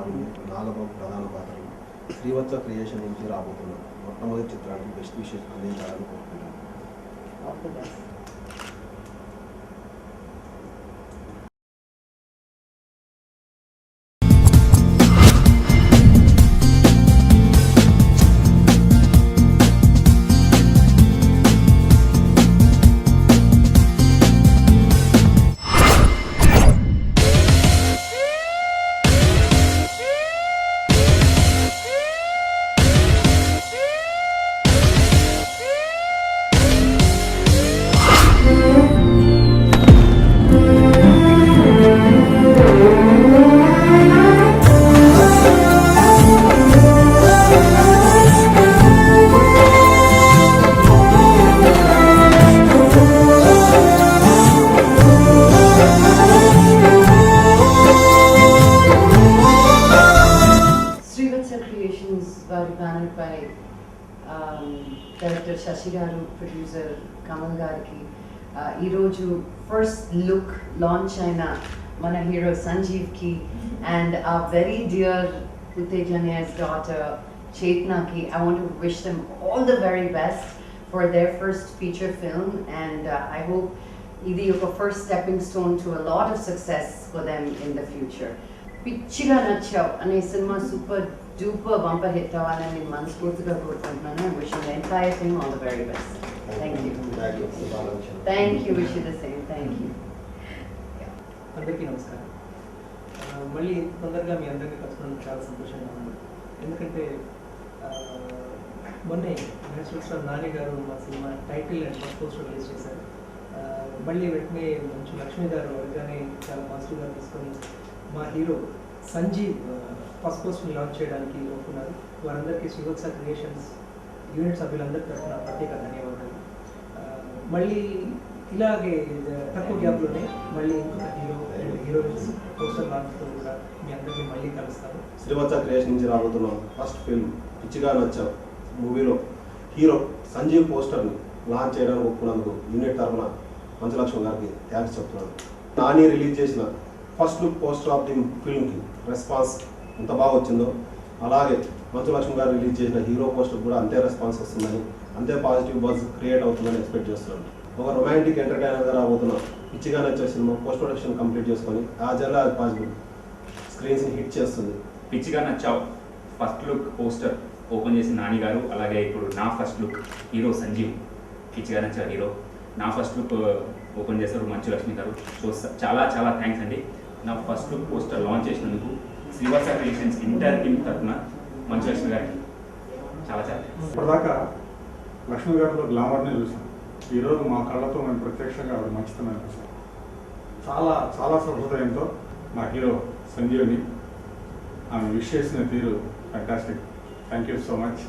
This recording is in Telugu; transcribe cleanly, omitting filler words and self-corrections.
నాని నాగబాబు ప్రధాన పాత్రలు శ్రీవత్స క్రియేషన్ నుంచి రాబోతున్న మొట్టమొదటి చిత్రానికి బెస్ట్ విషెస్ అందించాలని కోరుకుంటున్నాను. వారి బ్యానర్ పై డైరెక్టర్ శశి గారు, ప్రొడ్యూసర్ కమల్ గారికి ఈరోజు ఫస్ట్ లుక్ లాంచ్ అయిన మన హీరో సంజీవ్కి అండ్ ఆ వెరీ డియర్ ఉత్తేజనీయస్ డాటర్ చేతనాకి I want to wish them all the very best for their first feature film and I hope ఇది ఒక first stepping stone to a lot of success for them in the future. పిచ్చిగా నచ్చావు అనే cinema super duper bumper hit అవ్వాలని మనస్ఫూర్తిగా కోరుకుంటున్నాను. I wish you the entire team all the very best. Thank you. Thank you. Wish you the same. Thank you. అందరికీ నమస్కారం. మళ్ళీ తొందరగా మీ అందరికీ కలుసుకున్నందుకు చాలా సంతోషంగా ఉంది. ఎందుకంటే మొన్నే నేషనల్ నాని గారు మా cinema title and first poster release చేశారు. మళ్ళీ వెంటనే మంచి లక్ష్మి గారు అడగానే చాలా పాజిటివ్గా తీసుకొని మా హీరో సంజీవ్ ఫస్ట్ పోస్ట్ని లాంచ్ చేయడానికి ఒప్పుకున్నారు. వారందరికీ శ్రీవత్స క్రియేషన్స్ యూనిట్ సభ్యులందరి తరఫున ప్రత్యేక ధన్యవాదాలు. మళ్ళీ ఇలాగే తక్కువ గ్యాప్లోనే మళ్ళీ ఇంకొక హీరోయిన్స్ పోస్టర్ లాంచ్తో కూడా మీ అందరినీ మళ్ళీ కలుస్తాను. శ్రీవత్స క్రియేషన్ నుంచి రాబోతున్న ఫస్ట్ ఫిల్మ్ పిచ్చిగా నచ్చావు మూవీలో హీరో సంజీవ్ పోస్టర్ని లాంచ్ చేయడానికి ఒప్పుకున్నందుకు యూనిట్ తరఫున మంచలక్ష్మి గారికి థ్యాంక్స్ చెప్తున్నాను. నాని రిలీజ్ చేసిన first look poster of the ఫిల్మ్కి రెస్పాన్స్ ఎంత బాగా వచ్చిందో అలాగే మంచలక్ష్మి గారు రిలీజ్ చేసిన హీరో పోస్టర్ కూడా అంతే రెస్పాన్స్ వస్తుందని, అంతే పాజిటివ్ బజ్ క్రియేట్ అవుతుందని ఎక్స్పెక్ట్ చేస్తున్నాను. ఒక రొమాంటిక్ ఎంటర్టైనర్గా రాబోతున్న పిచ్చిగా నచ్చే సినిమా పోస్ట్ ప్రొడక్షన్ కంప్లీట్ చేసుకొని ఆ జల్లా అది పాజిబుల్ స్క్రీన్స్ని హిట్ చేస్తుంది. పిచ్చిగా నచ్చావు ఫస్ట్ లుక్ పోస్టర్ ఓపెన్ చేసి నాని గారు, అలాగే ఇప్పుడు నా ఫస్ట్ లుక్ హీరో సంజీవ్, పిచ్చిగా నచ్చావు హీరో నా ఫస్ట్ లుక్ ఓపెన్ చేశారు మంచు లక్ష్మి గారు. సో చాలా చాలా థ్యాంక్స్ అండి. నా ఫస్ట్ లుక్ పోస్టర్ లాంచ్ చేసినందుకు శ్రీవత్స క్రియేషన్స్ ఇంటర్ టీమ్ తరఫున మంచు లక్ష్మి గారికి చాలా చాలా ఇప్పటిదాకా లక్ష్మి గారిలో గ్లామర్ని చూసాం. ఈరోజు మా కళ్ళతో మేము ప్రత్యక్షంగా ఆవిడ మంచితనాన్ని చూసాం. చాలా చాలా సహృదయంతో మా హీరో సంజీవ్ని ఆమె విష్ చేసిన తీరు fantastic. Thank you so much.